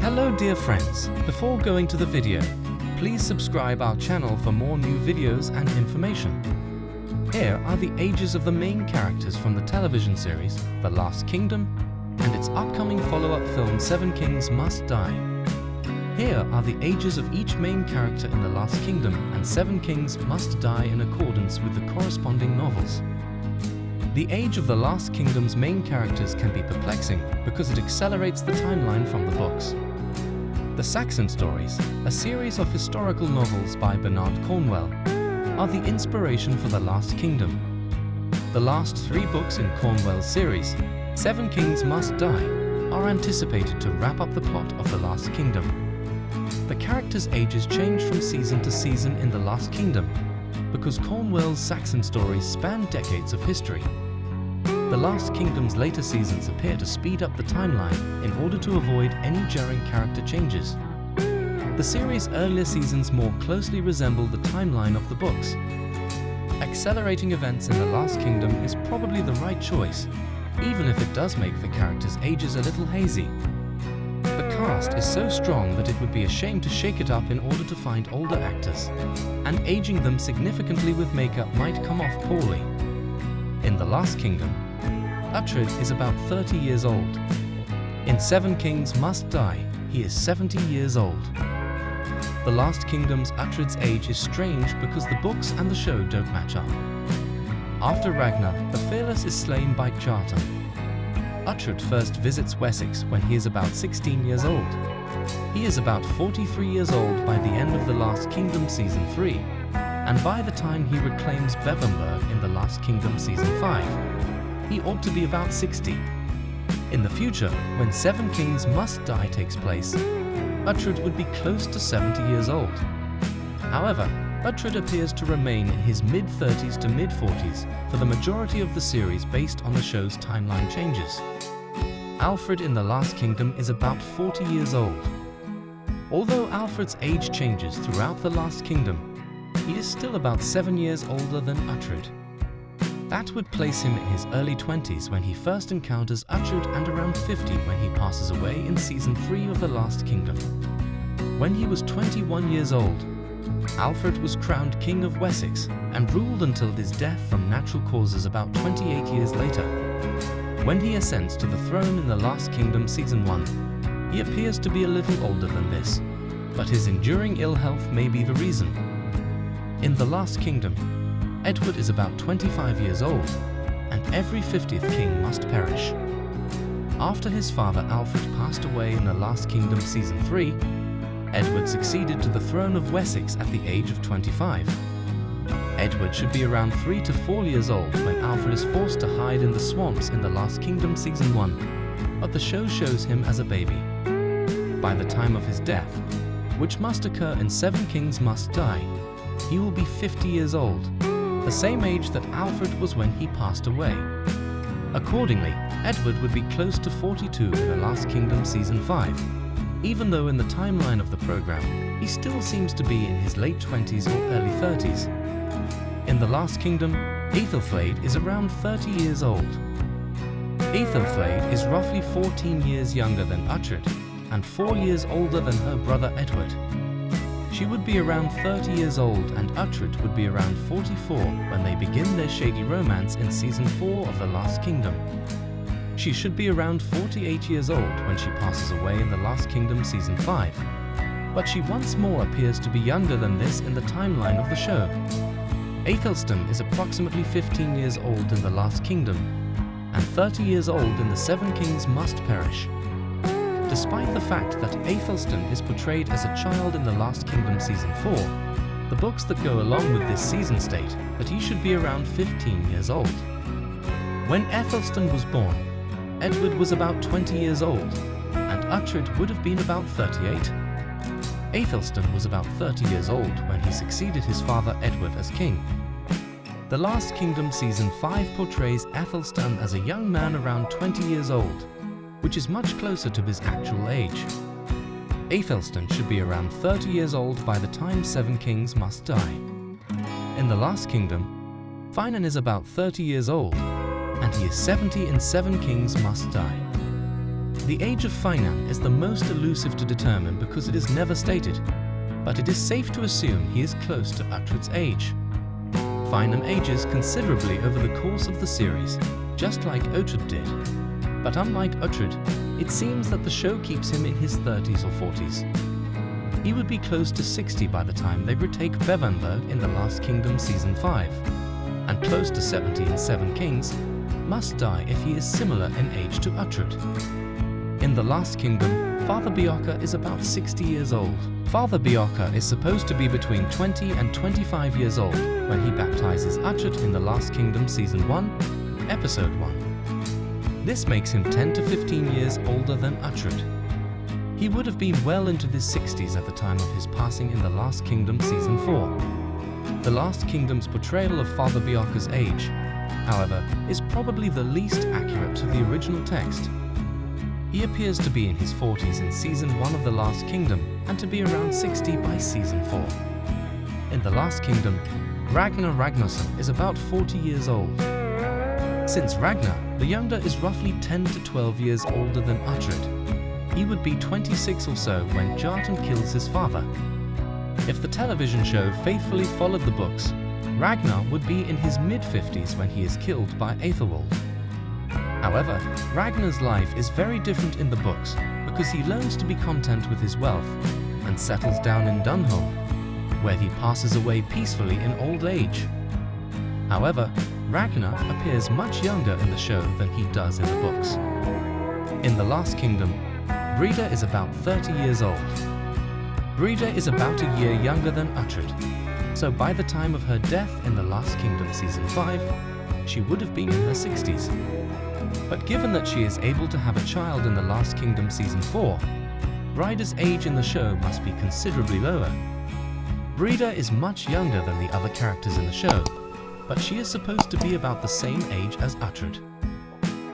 Hello dear friends, before going to the video, please subscribe our channel for more new videos and information. Here are the ages of the main characters from the television series The Last Kingdom and its upcoming follow-up film Seven Kings Must Die. Here are the ages of each main character in The Last Kingdom and Seven Kings Must Die in accordance with the corresponding novels. The age of The Last Kingdom's main characters can be perplexing because it accelerates the timeline from the books. The Saxon Stories, a series of historical novels by Bernard Cornwell, are the inspiration for The Last Kingdom. The last 3 books in Cornwell's series, Seven Kings Must Die, are anticipated to wrap up the plot of The Last Kingdom. The characters' ages change from season to season in The Last Kingdom because Cornwell's Saxon stories span decades of history. The Last Kingdom's later seasons appear to speed up the timeline in order to avoid any jarring character changes. The series' earlier seasons more closely resemble the timeline of the books. Accelerating events in The Last Kingdom is probably the right choice, even if it does make the characters' ages a little hazy. The cast is so strong that it would be a shame to shake it up in order to find older actors, and aging them significantly with makeup might come off poorly. In The Last Kingdom, Uhtred is about 30 years old. In Seven Kings Must Die, he is 70 years old. The Last Kingdom's Uhtred's age is strange because the books and the show don't match up. After Ragnar, the Fearless is slain by Kjartan. Uhtred first visits Wessex when he is about 16 years old. He is about 43 years old by the end of The Last Kingdom Season 3, and by the time he reclaims Bebbanburg in The Last Kingdom Season 5, he ought to be about 60. In the future, when Seven Kings Must Die takes place, Uhtred would be close to 70 years old. However, Uhtred appears to remain in his mid-30s to mid-40s for the majority of the series based on the show's timeline changes. Alfred in The Last Kingdom is about 40 years old. Although Alfred's age changes throughout The Last Kingdom, he is still about 7 years older than Uhtred. That would place him in his early 20s when he first encounters Uhtred and around 50 when he passes away in Season 3 of The Last Kingdom. When he was 21 years old, Alfred was crowned King of Wessex and ruled until his death from natural causes about 28 years later. When he ascends to the throne in The Last Kingdom Season 1, he appears to be a little older than this, but his enduring ill health may be the reason. In The Last Kingdom, Edward is about 25 years old, and every 50th king must perish. After his father Alfred passed away in The Last Kingdom Season 3, Edward succeeded to the throne of Wessex at the age of 25. Edward should be around 3 to 4 years old when Alfred is forced to hide in the swamps in The Last Kingdom Season 1, but the show shows him as a baby. By the time of his death, which must occur in Seven Kings Must Die, he will be 50 years old, the same age that Alfred was when he passed away. Accordingly, Edward would be close to 42 in The Last Kingdom Season 5, even though in the timeline of the program, he still seems to be in his late 20s or early 30s. In The Last Kingdom, Aethelflaed is around 30 years old. Aethelflaed is roughly 14 years younger than Uhtred and 4 years older than her brother Edward. She would be around 30 years old and Uhtred would be around 44 when they begin their shady romance in Season 4 of The Last Kingdom. She should be around 48 years old when she passes away in The Last Kingdom Season 5, but she once more appears to be younger than this in the timeline of the show. Aethelstan is approximately 15 years old in The Last Kingdom and 30 years old in The Seven Kings Must Perish. Despite the fact that Aethelstan is portrayed as a child in The Last Kingdom Season 4, the books that go along with this season state that he should be around 15 years old. When Aethelstan was born, Edward was about 20 years old, and Uhtred would have been about 38. Aethelstan was about 30 years old when he succeeded his father Edward as king. The Last Kingdom Season 5 portrays Aethelstan as a young man around 20 years old, which is much closer to his actual age. Aethelstan should be around 30 years old by the time Seven Kings Must Die. In The Last Kingdom, Finan is about 30 years old, and he is 70 in Seven Kings Must Die. The age of Finan is the most elusive to determine because it is never stated, but it is safe to assume he is close to Uhtred's age. Finan ages considerably over the course of the series, just like Uhtred did. But unlike Uhtred, it seems that the show keeps him in his 30s or 40s. He would be close to 60 by the time they retake Bebbanburg in The Last Kingdom Season 5, and close to 70 in Seven Kings, must die if he is similar in age to Uhtred. In The Last Kingdom, Father Beocca is about 60 years old. Father Beocca is supposed to be between 20 and 25 years old when he baptizes Uhtred in The Last Kingdom Season 1, Episode 1. This makes him 10 to 15 years older than Uhtred. He would have been well into his 60s at the time of his passing in The Last Kingdom Season 4. The Last Kingdom's portrayal of Father Beocca's age, however, is probably the least accurate to the original text. He appears to be in his 40s in Season 1 of The Last Kingdom and to be around 60 by Season 4. In The Last Kingdom, Ragnar Ragnarsson is about 40 years old. Since Ragnar, the younger, is roughly 10 to 12 years older than Uhtred, he would be 26 or so when Jartan kills his father. If the television show faithfully followed the books, Ragnar would be in his mid-50s when he is killed by Aethelwald. However, Ragnar's life is very different in the books because he learns to be content with his wealth and settles down in Dunholm, where he passes away peacefully in old age. However, Ragnar appears much younger in the show than he does in the books. In The Last Kingdom, Brida is about 30 years old. Brida is about a year younger than Uhtred, so by the time of her death in The Last Kingdom Season 5, she would have been in her 60s. But given that she is able to have a child in The Last Kingdom Season 4, Brida's age in the show must be considerably lower. Brida is much younger than the other characters in the show, but she is supposed to be about the same age as Uhtred.